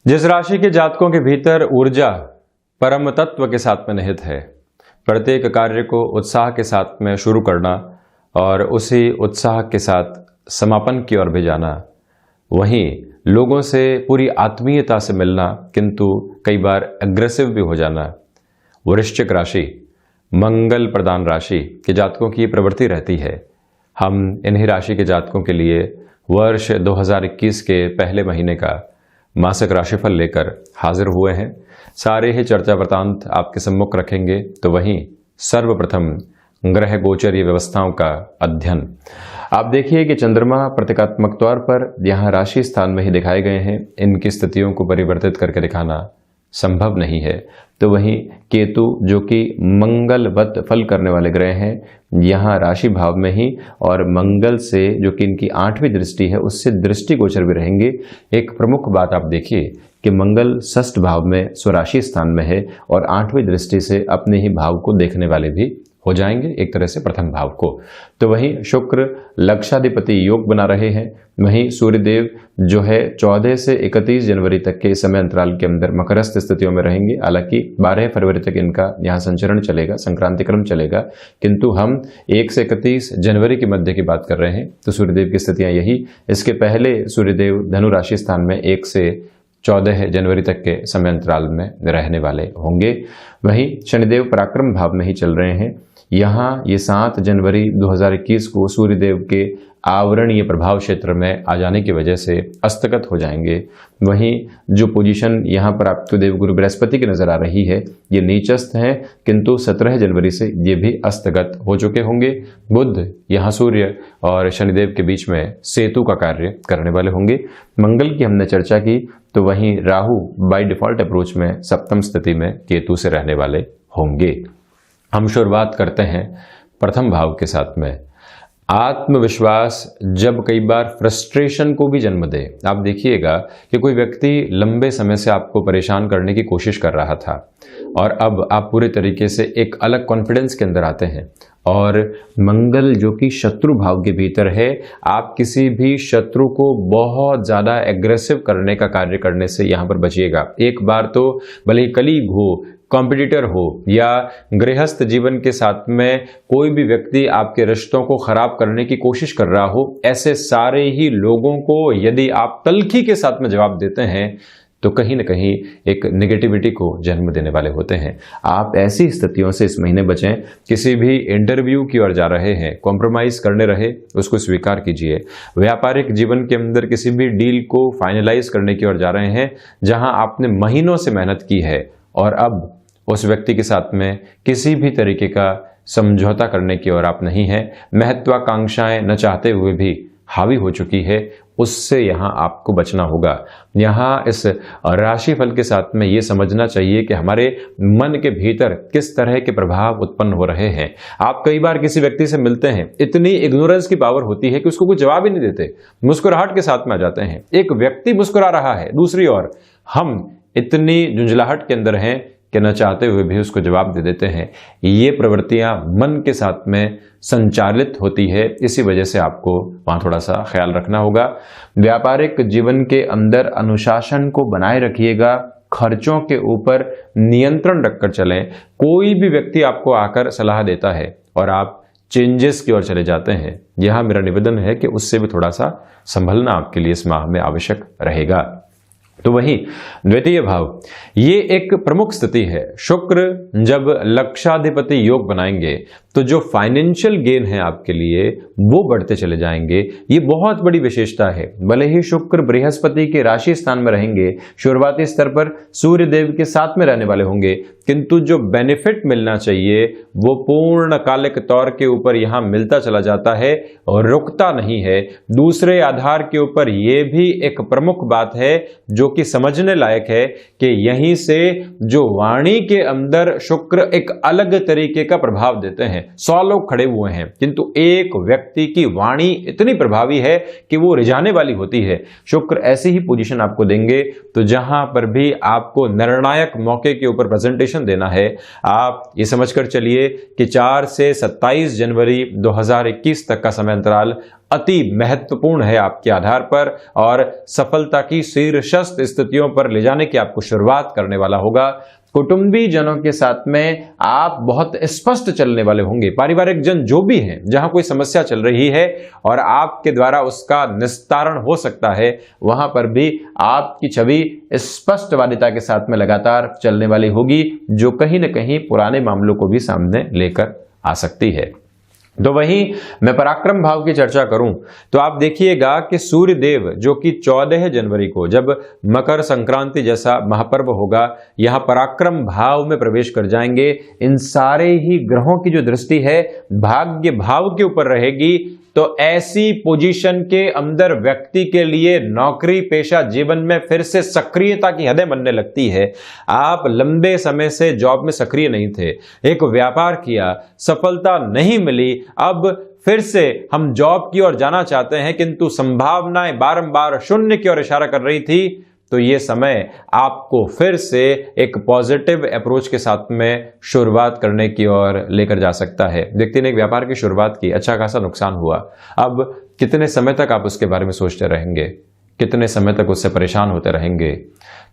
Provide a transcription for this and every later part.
जिस राशि के जातकों के भीतर ऊर्जा परम तत्व के साथ में निहित है, प्रत्येक कार्य को उत्साह के साथ में शुरू करना और उसी उत्साह के साथ समापन की ओर भी जाना, वहीं लोगों से पूरी आत्मीयता से मिलना किंतु कई बार एग्रेसिव भी हो जाना, वृश्चिक राशि मंगल प्रधान राशि के जातकों की प्रवृत्ति रहती है। हम इन्हीं राशि के जातकों के लिए वर्ष 2021 के पहले महीने का मासिक राशिफल लेकर हाजिर हुए हैं। सारे ही चर्चा वृतांत आपके सम्मुख रखेंगे, तो वहीं सर्वप्रथम ग्रह गोचरीय व्यवस्थाओं का अध्ययन। आप देखिए कि चंद्रमा प्रतीकात्मक तौर पर यहाँ राशि स्थान में ही दिखाए गए हैं। इनकी स्थितियों को परिवर्तित करके दिखाना संभव नहीं है। तो वहीं केतु जो कि मंगलवत फल करने वाले ग्रह हैं, यहाँ राशि भाव में ही और मंगल से जो कि इनकी 8वीं दृष्टि है उससे दृष्टि गोचर भी रहेंगे। एक प्रमुख बात आप देखिए कि मंगल षष्ठ भाव में स्वराशि स्थान में है और 8वीं दृष्टि से अपने ही भाव को देखने वाले भी हो जाएंगे, एक तरह से प्रथम भाव को। तो वहीं शुक्र लक्षाधिपति योग बना रहे हैं। वहीं सूर्यदेव जो है 14 से 31 जनवरी तक के समय अंतराल के अंदर मकरस्थ स्थितियों में रहेंगे। हालांकि 12 फरवरी तक इनका यहाँ संचरण चलेगा, संक्रांति क्रम चलेगा, किंतु हम 1 से 31 जनवरी के मध्य की बात कर रहे हैं। तो सूर्यदेव की स्थितियां यही। इसके पहले सूर्यदेव धनु राशि स्थान में 1 से 14 जनवरी तक के समय अंतराल में रहने वाले होंगे। वहीं शनिदेव पराक्रम भाव में ही चल रहे हैं। यहाँ ये 7 जनवरी 2021 को सूर्यदेव के आवरणीय प्रभाव क्षेत्र में आ जाने की वजह से अस्तगत हो जाएंगे। वहीं जो पोजीशन यहाँ पर आपको देवगुरु बृहस्पति की नजर आ रही है, ये नीचस्थ है, किंतु 17 जनवरी से ये भी अस्तगत हो चुके होंगे। बुध यहाँ सूर्य और शनिदेव के बीच में सेतु का कार्य करने वाले होंगे। मंगल की हमने चर्चा की, तो वहीं राहु बाय डिफॉल्ट अप्रोच में सप्तम स्थिति में केतु से रहने वाले होंगे। हम शुरुआत करते हैं प्रथम भाव के साथ में। आत्मविश्वास जब कई बार फ्रस्ट्रेशन को भी जन्म दे। आप देखिएगा कि कोई व्यक्ति लंबे समय से आपको परेशान करने की कोशिश कर रहा था और अब आप पूरे तरीके से एक अलग कॉन्फिडेंस के अंदर आते हैं। और मंगल जो कि शत्रु भाव के भीतर है, आप किसी भी शत्रु को बहुत ज़्यादा एग्रेसिव करने का कार्य करने से यहाँ पर बचिएगा। एक बार तो भले ही कलीग हो, कॉम्पिटिटर हो या गृहस्थ जीवन के साथ में कोई भी व्यक्ति आपके रिश्तों को खराब करने की कोशिश कर रहा हो, ऐसे सारे ही लोगों को यदि आप तल्खी के साथ में जवाब देते हैं तो कहीं ना कहीं एक नेगेटिविटी को जन्म देने वाले होते हैं। आप ऐसी स्थितियों से इस महीने बचें। किसी भी इंटरव्यू की ओर जा रहे हैं, कॉम्प्रोमाइज करने रहे, उसको स्वीकार कीजिए। व्यापारिक जीवन के अंदर किसी भी डील को फाइनलाइज करने की ओर जा रहे हैं जहां आपने महीनों से मेहनत की है और अब उस व्यक्ति के साथ में किसी भी तरीके का समझौता करने की ओर आप नहीं हैं। महत्वाकांक्षाएं न चाहते हुए भी हावी हो चुकी है, उससे यहाँ आपको बचना होगा। यहाँ इस राशिफल के साथ में ये समझना चाहिए कि हमारे मन के भीतर किस तरह के प्रभाव उत्पन्न हो रहे हैं। आप कई बार किसी व्यक्ति से मिलते हैं, इतनी इग्नोरेंस की पावर होती है कि उसको कोई जवाब ही नहीं देते, मुस्कुराहट के साथ में आ जाते हैं। एक व्यक्ति मुस्कुरा रहा है, दूसरी ओर हम इतनी झुंझलाहट के अंदर हैं कि न चाहते हुए भी उसको जवाब दे देते हैं। ये प्रवृत्तियां मन के साथ में संचालित होती है, इसी वजह से आपको वहां थोड़ा सा ख्याल रखना होगा। व्यापारिक जीवन के अंदर अनुशासन को बनाए रखिएगा, खर्चों के ऊपर नियंत्रण रखकर चलें। कोई भी व्यक्ति आपको आकर सलाह देता है और आप चेंजेस की ओर चले जाते हैं, यह मेरा निवेदन है कि उससे भी थोड़ा सा संभलना आपके लिए इस माह में आवश्यक रहेगा। तो वही द्वितीय भाव, ये एक प्रमुख स्थिति है। शुक्र जब लक्षाधिपति योग बनाएंगे तो जो फाइनेंशियल गेन है आपके लिए वो बढ़ते चले जाएंगे। ये बहुत बड़ी विशेषता है। भले ही शुक्र बृहस्पति के राशि स्थान में रहेंगे, शुरुआती स्तर पर सूर्यदेव के साथ में रहने वाले होंगे, किंतु जो बेनिफिट मिलना चाहिए वो पूर्णकालिक तौर के ऊपर यहाँ मिलता चला जाता है और रुकता नहीं है। दूसरे आधार के ऊपर ये भी एक प्रमुख बात है जो कि समझने लायक है कि यहीं से जो वाणी के अंदर शुक्र एक अलग तरीके का प्रभाव देते हैं। 100 लोग खड़े हुए हैं, किंतु एक व्यक्ति की वाणी इतनी प्रभावी है कि वो रिझाने वाली होती है। शुक्र ऐसी ही पोजीशन आपको देंगे, तो जहां पर भी आपको निर्णायक मौके के ऊपर प्रेजेंटेशन देना है, आप ये समझकर चलिए कि 4 से 27 जनवरी 2021 तक का समय अंतराल अति महत्वपूर्ण है आपके आधार पर, और सफलता की शीर्षस्थ स्थितियों पर ले जाने की आपको शुरुआत करने वाला होगा। कुटुंबी जनों के साथ में आप बहुत स्पष्ट चलने वाले होंगे। पारिवारिक जन जो भी हैं, जहां कोई समस्या चल रही है और आपके द्वारा उसका निस्तारण हो सकता है, वहां पर भी आपकी छवि स्पष्टवादिता के साथ में लगातार चलने वाली होगी, जो कहीं न कहीं पुराने मामलों को भी सामने लेकर आ सकती है। तो वहीं मैं पराक्रम भाव की चर्चा करूं तो आप देखिएगा कि सूर्य देव जो कि 14 जनवरी को, जब मकर संक्रांति जैसा महापर्व होगा, यहां पराक्रम भाव में प्रवेश कर जाएंगे। इन सारे ही ग्रहों की जो दृष्टि है भाग्य भाव के ऊपर रहेगी, तो ऐसी पोजीशन के अंदर व्यक्ति के लिए नौकरी पेशा जीवन में फिर से सक्रियता की हदें बनने लगती है। आप लंबे समय से जॉब में सक्रिय नहीं थे, एक व्यापार किया, सफलता नहीं मिली, अब फिर से हम जॉब की ओर जाना चाहते हैं, किंतु संभावनाएं बारंबार शून्य की ओर इशारा कर रही थी। तो ये समय आपको फिर से एक पॉजिटिव अप्रोच के साथ में शुरुआत करने की ओर लेकर जा सकता है। व्यक्ति ने एक व्यापार की शुरुआत की, अच्छा खासा नुकसान हुआ, अब कितने समय तक आप उसके बारे में सोचते रहेंगे, कितने समय तक उससे परेशान होते रहेंगे,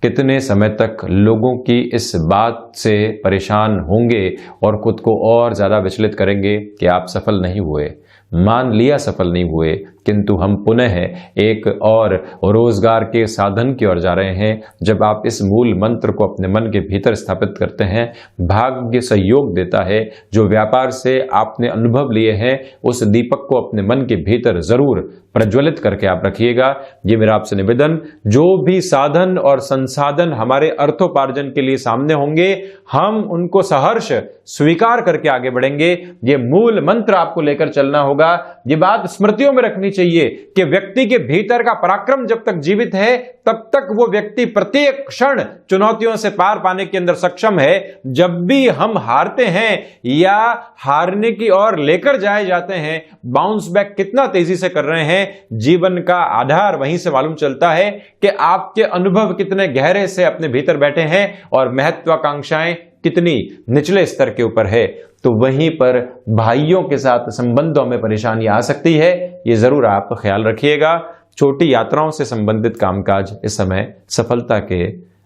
कितने समय तक लोगों की इस बात से परेशान होंगे और खुद को और ज्यादा विचलित करेंगे कि आप सफल नहीं हुए। मान लिया सफल नहीं हुए, किंतु हम पुनः एक और रोजगार के साधन की ओर जा रहे हैं। जब आप इस मूल मंत्र को अपने मन के भीतर स्थापित करते हैं, भाग्य सहयोग देता है। जो व्यापार से आपने अनुभव लिए हैं, उस दीपक को अपने मन के भीतर जरूर प्रज्वलित करके आप रखिएगा। ये मेरा आपसे निवेदन। जो भी साधन और संसाधन हमारे अर्थोपार्जन के लिए सामने होंगे, हम उनको सहर्ष स्वीकार करके आगे बढ़ेंगे। ये मूल मंत्र आपको लेकर चलना होगा। ये बात स्मृतियों में रखनी चाहिए कि व्यक्ति के भीतर का पराक्रम जब तक जीवित है, तब तक वो व्यक्ति प्रत्येक क्षण चुनौतियों से पार पाने के अंदर सक्षम है। जब भी हम हारते हैं या हारने की ओर लेकर जाए जाते हैं, बाउंस बैक कितना तेजी से कर रहे हैं, जीवन का आधार वहीं से मालूम चलता है कि आपके अनुभव कितने गहरे से अपने भीतर बैठे हैं और महत्वाकांक्षाएं कितनी निचले स्तर के ऊपर है। तो वहीं पर भाइयों के साथ संबंधों में परेशानी आ सकती है, ये जरूर आप ख्याल रखिएगा। छोटी यात्राओं से संबंधित कामकाज इस समय सफलता के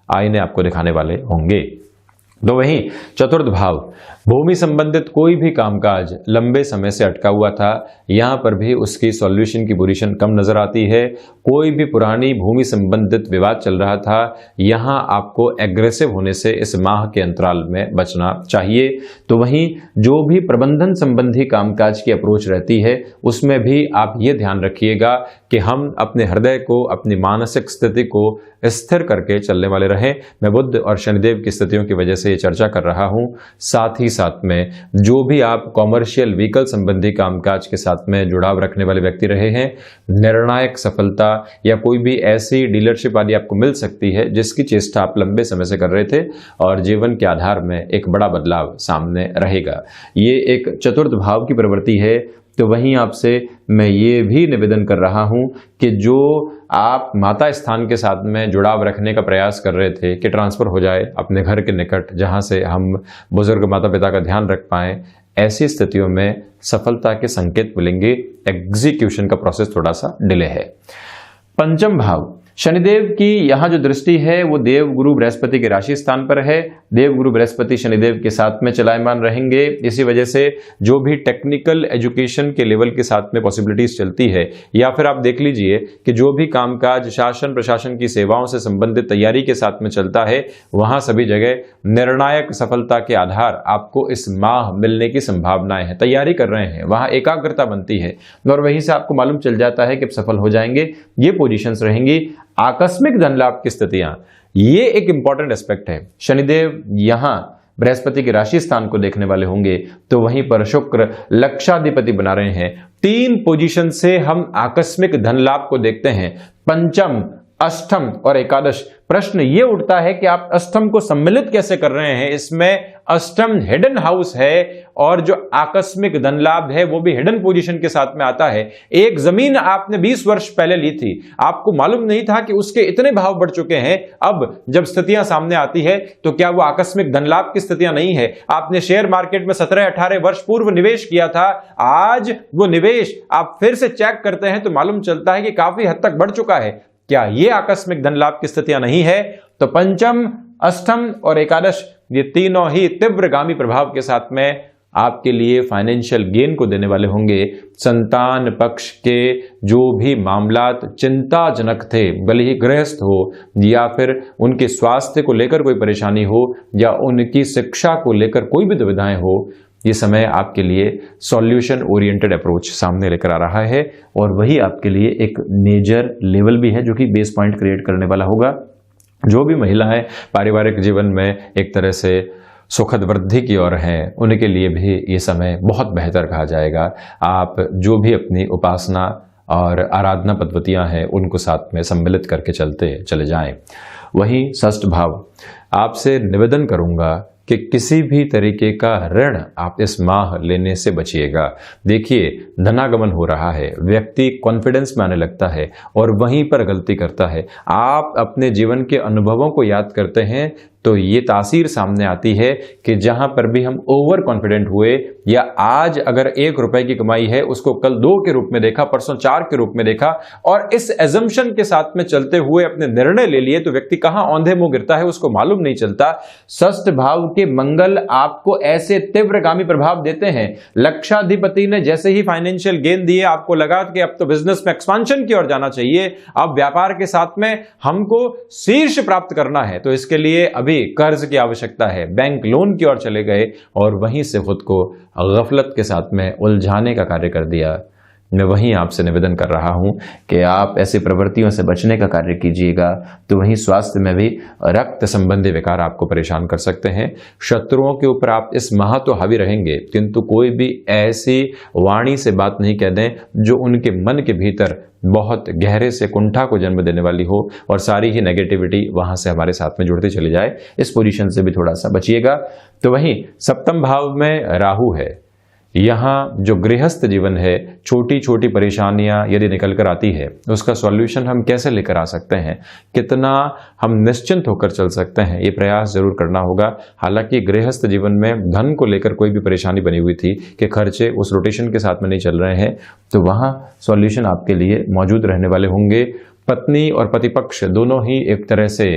आईने आपको दिखाने वाले होंगे। तो वहीं चतुर्थ भाव, भूमि संबंधित कोई भी कामकाज लंबे समय से अटका हुआ था, यहां पर भी उसकी सॉल्यूशन की पोजीशन कम नजर आती है। कोई भी पुरानी भूमि संबंधित विवाद चल रहा था, यहां आपको एग्रेसिव होने से इस माह के अंतराल में बचना चाहिए। तो वहीं जो भी प्रबंधन संबंधी कामकाज की अप्रोच रहती है, उसमें भी आप ये ध्यान रखिएगा कि हम अपने हृदय को, अपनी मानसिक स्थिति को स्थिर करके चलने वाले रहें। मैं बुध और शनिदेव की स्थितियों की वजह से ये चर्चा कर रहा हूं। साथ ही साथ में जो भी आप कॉमर्शियल व्हीकल संबंधी कामकाज के साथ में जुड़ाव रखने वाले व्यक्ति रहे हैं, निर्णायक सफलता या कोई भी ऐसी डीलरशिप आदि आपको मिल सकती है जिसकी चेष्टा आप लंबे समय से कर रहे थे, और जीवन के आधार में एक बड़ा बदलाव सामने रहेगा। ये एक चतुर्थ भाव की प्रवृत्ति है। तो वहीं आपसे मैं ये भी निवेदन कर रहा हूं कि जो आप माता स्थान के साथ में जुड़ाव रखने का प्रयास कर रहे थे कि ट्रांसफर हो जाए अपने घर के निकट, जहां से हम बुजुर्ग माता पिता का ध्यान रख पाएं, ऐसी स्थितियों में सफलता के संकेत मिलेंगे। एग्जीक्यूशन का प्रोसेस थोड़ा सा डिले है। पंचम भाव, शनिदेव की यहां जो दृष्टि है वो देव गुरु बृहस्पति के राशि स्थान पर है। देव गुरु बृहस्पति शनिदेव के साथ में चलायमान रहेंगे। इसी वजह से जो भी टेक्निकल एजुकेशन के लेवल के साथ में पॉसिबिलिटीज चलती है, या फिर आप देख लीजिए कि जो भी कामकाज शासन प्रशासन की सेवाओं से संबंधित तैयारी के साथ में चलता है, वहां सभी जगह निर्णायक सफलता के आधार आपको इस माह मिलने की संभावनाएं हैं। तैयारी कर रहे हैं, वहां एकाग्रता बनती है और वहीं से आपको मालूम चल जाता है कि सफल हो जाएंगे। ये पोजीशंस रहेंगी। आकस्मिक धन लाभ की स्थितियां, ये एक इंपॉर्टेंट एस्पेक्ट है। शनिदेव यहां बृहस्पति के राशि स्थान को देखने वाले होंगे, तो वहीं पर शुक्र लक्षाधिपति बना रहे हैं। 3 पोजीशन से हम आकस्मिक धन लाभ को देखते हैं। पंचम अष्टम और एकादश, प्रश्न ये उठता है कि आप अष्टम को सम्मिलित कैसे कर रहे हैं। इसमें अष्टम हिडन हाउस है और जो आकस्मिक धन लाभ है वो भी हिडन पोजीशन के साथ में आता है। एक जमीन आपने 20 वर्ष पहले ली थी, आपको मालूम नहीं था कि उसके इतने भाव बढ़ चुके हैं। अब जब स्थितियां सामने आती है तो क्या वो आकस्मिक धन लाभ की स्थितियां नहीं है। आपने शेयर मार्केट में 17-18 वर्ष पूर्व निवेश किया था, आज वो निवेश आप फिर से चेक करते हैं तो मालूम चलता है कि काफी हद तक बढ़ चुका है। क्या ये आकस्मिक धन लाभ की स्थितियां नहीं है? तो पंचम, अष्टम और एकादश ये तीनों ही तीव्रगामी प्रभाव के साथ में आपके लिए फाइनेंशियल गेन को देने वाले होंगे। संतान पक्ष के जो भी मामलात चिंताजनक थे, भले ही गृहस्थ हो या फिर उनके स्वास्थ्य को लेकर कोई परेशानी हो या उनकी शिक्षा को लेकर कोई भी दुविधाएं हो, ये समय आपके लिए सॉल्यूशन ओरिएंटेड अप्रोच सामने लेकर आ रहा है और वही आपके लिए एक मेजर लेवल भी है जो कि बेस पॉइंट क्रिएट करने वाला होगा। जो भी महिलाएं पारिवारिक जीवन में एक तरह से सुखद वृद्धि की ओर हैं, उनके लिए भी ये समय बहुत बेहतर कहा जाएगा। आप जो भी अपनी उपासना और आराधना पद्धतियां हैं उनको साथ में सम्मिलित करके चले जाएं। वहीं षष्ठ भाव, आपसे निवेदन करूंगा कि किसी भी तरीके का ऋण आप इस माह लेने से बचिएगा। देखिए, धनागमन हो रहा है, व्यक्ति कॉन्फिडेंस में आने लगता है और वहीं पर गलती करता है। आप अपने जीवन के अनुभवों को याद करते हैं तो ये तासीर सामने आती है कि जहां पर भी हम ओवर कॉन्फिडेंट हुए या आज अगर 1 रुपए की कमाई है उसको कल 2 के रूप में देखा, परसों 4 के रूप में देखा और इस एजम्पशन के साथ में चलते हुए अपने निर्णय ले लिए तो व्यक्ति कहां औंधे मुंह गिरता है उसको मालूम नहीं चलता। षष्ठ भाव के मंगल आपको ऐसे तीव्रगामी प्रभाव देते हैं। लक्षाधिपति ने जैसे ही फाइनेंशियल गेन दिए, आपको लगा कि अब तो बिजनेस में एक्सपांशन की ओर जाना चाहिए, अब व्यापार के साथ में हमको शीर्ष प्राप्त करना है, तो इसके लिए अभी कर्ज की आवश्यकता है, बैंक लोन की ओर चले गए और वहीं से खुद को गफलत के साथ में उलझाने का कार्य कर दिया। मैं वहीं आपसे निवेदन कर रहा हूं कि आप ऐसी प्रवृत्तियों से बचने का कार्य कीजिएगा। तो वहीं स्वास्थ्य में भी रक्त संबंधी विकार आपको परेशान कर सकते हैं। शत्रुओं के ऊपर आप इस माह तो हावी रहेंगे, किंतु कोई भी ऐसी वाणी से बात नहीं कह दें जो उनके मन के भीतर बहुत गहरे से कुंठा को जन्म देने वाली हो और सारी ही नेगेटिविटी वहां से हमारे साथ में जुड़ती चली जाए। इस पोजीशन से भी थोड़ा सा बचिएगा। तो वहीं सप्तम भाव में राहु है। यहाँ जो गृहस्थ जीवन है, छोटी छोटी परेशानियां यदि निकल कर आती है उसका सॉल्यूशन हम कैसे लेकर आ सकते हैं, कितना हम निश्चिंत होकर चल सकते हैं, ये प्रयास जरूर करना होगा। हालांकि गृहस्थ जीवन में धन को लेकर कोई भी परेशानी बनी हुई थी कि खर्चे उस रोटेशन के साथ में नहीं चल रहे हैं, तो वहाँ सॉल्यूशन आपके लिए मौजूद रहने वाले होंगे। पत्नी और पति पक्ष दोनों ही एक तरह से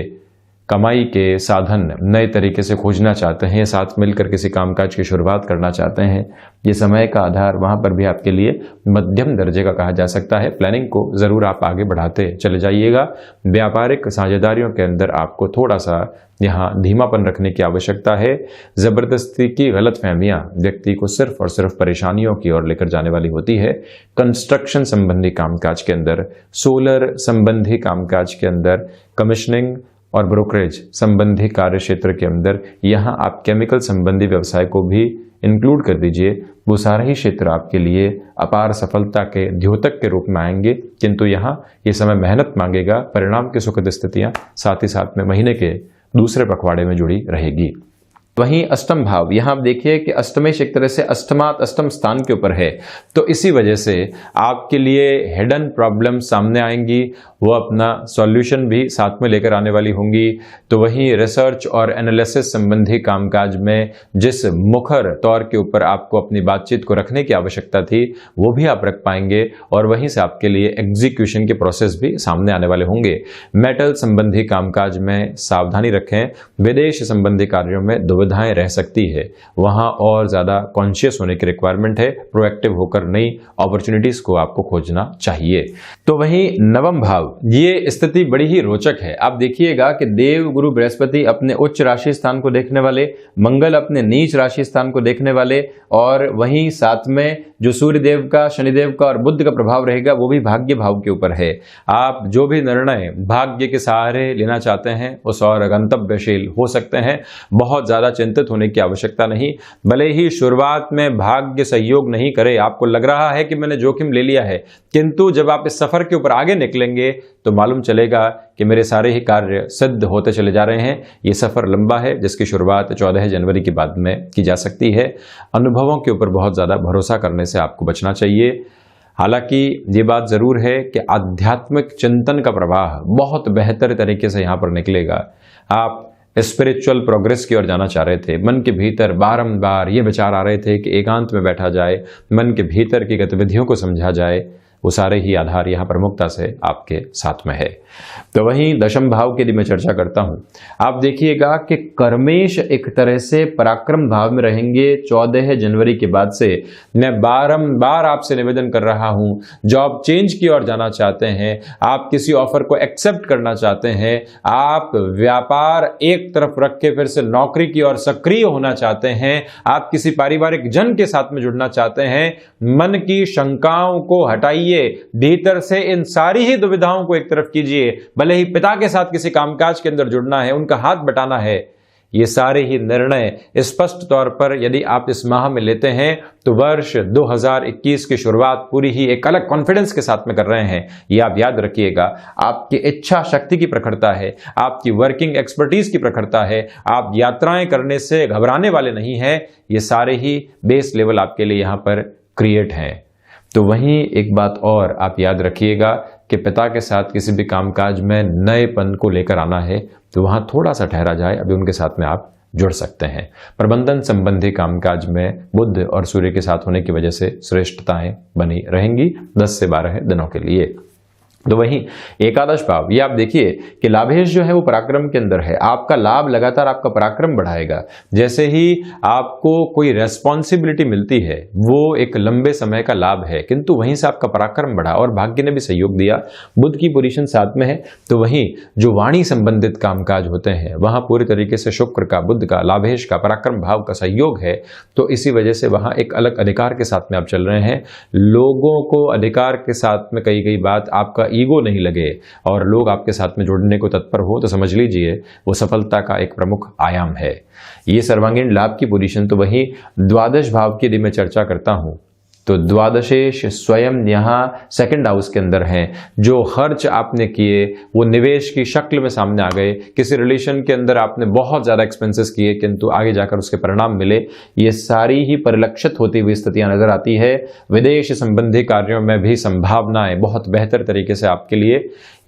कमाई के साधन नए तरीके से खोजना चाहते हैं, साथ मिलकर किसी कामकाज की शुरुआत करना चाहते हैं। ये समय का आधार वहां पर भी आपके लिए मध्यम दर्जे का कहा जा सकता है। प्लानिंग को जरूर आप आगे बढ़ाते चले जाइएगा। व्यापारिक साझेदारियों के अंदर आपको थोड़ा सा यहाँ धीमापन रखने की आवश्यकता है। जबरदस्ती की गलतफहमियां व्यक्ति को सिर्फ और सिर्फ परेशानियों की ओर लेकर जाने वाली होती है। कंस्ट्रक्शन संबंधी कामकाज के अंदर, सोलर संबंधी कामकाज के अंदर, कमीशनिंग और ब्रोकरेज संबंधी कार्य क्षेत्र के अंदर, यहाँ आप केमिकल संबंधी व्यवसाय को भी इंक्लूड कर दीजिए। वो सारे ही क्षेत्र आपके लिए अपार सफलता के द्योतक के रूप में आएंगे, किंतु यहाँ ये समय मेहनत मांगेगा। परिणाम की सुखद स्थितियां साथ ही साथ में महीने के दूसरे पखवाड़े में जुड़ी रहेगी। वहीं अष्टम भाव, यहाँ आप देखिए कि अष्टमेश एक तरह से अष्टमात अष्टम स्थान के ऊपर है, तो इसी वजह से आपके लिए हिडन प्रॉब्लम सामने आएंगी, वो अपना सॉल्यूशन भी साथ में लेकर आने वाली होंगी। तो वहीं रिसर्च और एनालिसिस संबंधी कामकाज में जिस मुखर तौर के ऊपर आपको अपनी बातचीत को रखने की आवश्यकता थी वो भी आप रख पाएंगे और वहीं से आपके लिए एग्जीक्यूशन के प्रोसेस भी सामने आने वाले होंगे। मेटल संबंधी कामकाज में सावधानी रखें। विदेश संबंधी कार्यों में दुविधाएं रह सकती है, वहां और ज्यादा कॉन्शियस होने की रिक्वायरमेंट है। प्रोएक्टिव होकर नई अपॉर्चुनिटीज को आपको खोजना चाहिए। तो वहीं नवम भाव, ये स्थिति बड़ी ही रोचक है। आप देखिएगा कि देव गुरु बृहस्पति अपने उच्च राशि स्थान को देखने वाले, मंगल अपने नीच राशि स्थान को देखने वाले और वहीं साथ में जो सूर्य देव का, शनिदेव का और बुध का प्रभाव रहेगा वो भी भाग्य भाव के ऊपर है। आप जो भी निर्णय भाग्य के सहारे लेना चाहते हैं उस और गंतव्यशील हो सकते हैं। बहुत ज्यादा चिंतित होने की आवश्यकता नहीं। भले ही शुरुआत में भाग्य सहयोग नहीं करे, आपको लग रहा है कि मैंने जोखिम ले लिया है, किंतु जब आप इस सफर के ऊपर आगे निकलेंगे तो मालूम चलेगा कि मेरे सारे ही कार्य सिद्ध होते चले जा रहे हैं। ये सफ़र लंबा है जिसकी शुरुआत 14 जनवरी के बाद में की जा सकती है। अनुभवों के ऊपर बहुत ज़्यादा भरोसा करने से आपको बचना चाहिए। हालांकि ये बात ज़रूर है कि आध्यात्मिक चिंतन का प्रवाह बहुत बेहतर तरीके से यहाँ पर निकलेगा। आप स्पिरिचुअल प्रोग्रेस की ओर जाना चाह रहे थे, मन के भीतर बारंबार ये विचार आ रहे थे कि एकांत में बैठा जाए, मन के भीतर की गतिविधियों को समझा जाए, वो सारे ही आधार यहाँ प्रमुखता से आपके साथ में है। तो वहीं दशम भाव के लिए मैं चर्चा करता हूँ। आप देखिएगा कि कर्मेश एक तरह से पराक्रम भाव में रहेंगे 14 जनवरी के बाद से। मैं बारंबार आपसे निवेदन कर रहा हूँ, जॉब चेंज की ओर जाना चाहते हैं, आप किसी ऑफर को एक्सेप्ट करना चाहते हैं, आप व्यापार एक तरफ रख के फिर से नौकरी की ओर सक्रिय होना चाहते हैं, आप किसी पारिवारिक जन के साथ में जुड़ना चाहते हैं, मन की शंकाओं को हटाइए, भीतर से इन सारी ही दुविधाओं को एक तरफ कीजिए। भले ही पिता के साथ किसी कामकाज के अंदर जुड़ना है, उनका हाथ बटाना है, ये सारे ही निर्णय स्पष्ट तौर पर यदि आप इस माह में लेते हैं तो वर्ष 2021 की शुरुआत पूरी ही एक अलग कॉन्फिडेंस के साथ में कर रहे हैं। ये आप याद रखिएगा। आपकी इच्छा शक्ति की प्रखरता है, आपकी वर्किंग एक्सपर्टीज की प्रखरता है, आप यात्राएं करने से घबराने वाले नहीं हैं। ये सारे ही बेस लेवल आपके लिए यहाँ पर क्रिएट हैं। तो वहीं एक बात और आप याद रखिएगा कि पिता के साथ किसी भी कामकाज में नएपन को लेकर आना है तो वहाँ थोड़ा सा ठहरा जाए, अभी उनके साथ में आप जुड़ सकते हैं। प्रबंधन संबंधी कामकाज में बुध और सूर्य के साथ होने की वजह से श्रेष्ठताएं बनी रहेंगी 10 से 12 दिनों के लिए। तो वहीं एकादश भाव, ये आप देखिए कि लाभेश जो है वो पराक्रम के अंदर है। आपका लाभ लगातार आपका पराक्रम बढ़ाएगा। जैसे ही आपको कोई रेस्पॉन्सिबिलिटी मिलती है वो एक लंबे समय का लाभ है, किंतु वहीं से आपका पराक्रम बढ़ा और भाग्य ने भी सहयोग दिया। बुध की पोजीशन 7 में है, तो वहीं जो वाणी संबंधित कामकाज होते हैं वहां पूरी तरीके से शुक्र का, बुध का, लाभेश का, पराक्रम भाव का सहयोग है। तो इसी वजह से वहां एक अलग अधिकार के साथ में आप चल रहे हैं। लोगों को अधिकार के साथ में कही गई बात आपका ईगो नहीं लगे और लोग आपके साथ में जुड़ने को तत्पर हो तो समझ लीजिए वो सफलता का एक प्रमुख आयाम है। ये सर्वांगीण लाभ की पोजीशन। तो वहीं द्वादश भाव की यदि मैं चर्चा करता हूं तो द्वादशेश स्वयं यहाँ सेकंड हाउस के अंदर हैं। जो खर्च आपने किए वो निवेश की शक्ल में सामने आ गए। किसी रिलेशन के अंदर आपने बहुत ज़्यादा एक्सपेंसेस किए किंतु आगे जाकर उसके परिणाम मिले। ये सारी ही परिलक्षित होती हुई स्थितियां नजर आती है। विदेश संबंधी कार्यों में भी संभावनाएं बहुत बेहतर तरीके से आपके लिए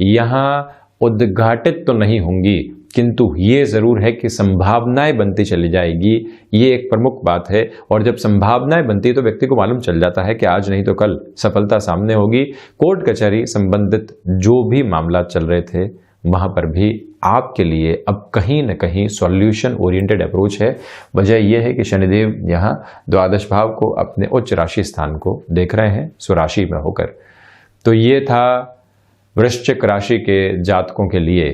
यहाँ उद्घाटित तो नहीं होंगी, किंतु ये जरूर है कि संभावनाएं बनती चली जाएगी। ये एक प्रमुख बात है। और जब संभावनाएं बनती है तो व्यक्ति को मालूम चल जाता है कि आज नहीं तो कल सफलता सामने होगी। कोर्ट कचहरी संबंधित जो भी मामला चल रहे थे वहां पर भी आपके लिए अब कहीं न कहीं सॉल्यूशन ओरिएंटेड अप्रोच है। वजह यह है कि शनिदेव यहाँ द्वादश भाव को अपने उच्च राशि स्थान को देख रहे हैं स्वराशि में होकर। तो ये था वृश्चिक राशि के जातकों के लिए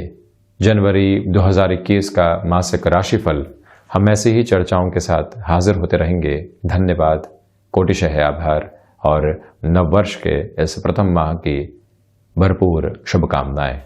जनवरी 2021 का मासिक राशिफल। हम ऐसी ही चर्चाओं के साथ हाजिर होते रहेंगे। धन्यवाद, कोटिशः आभार और नववर्ष के इस प्रथम माह की भरपूर शुभकामनाएं।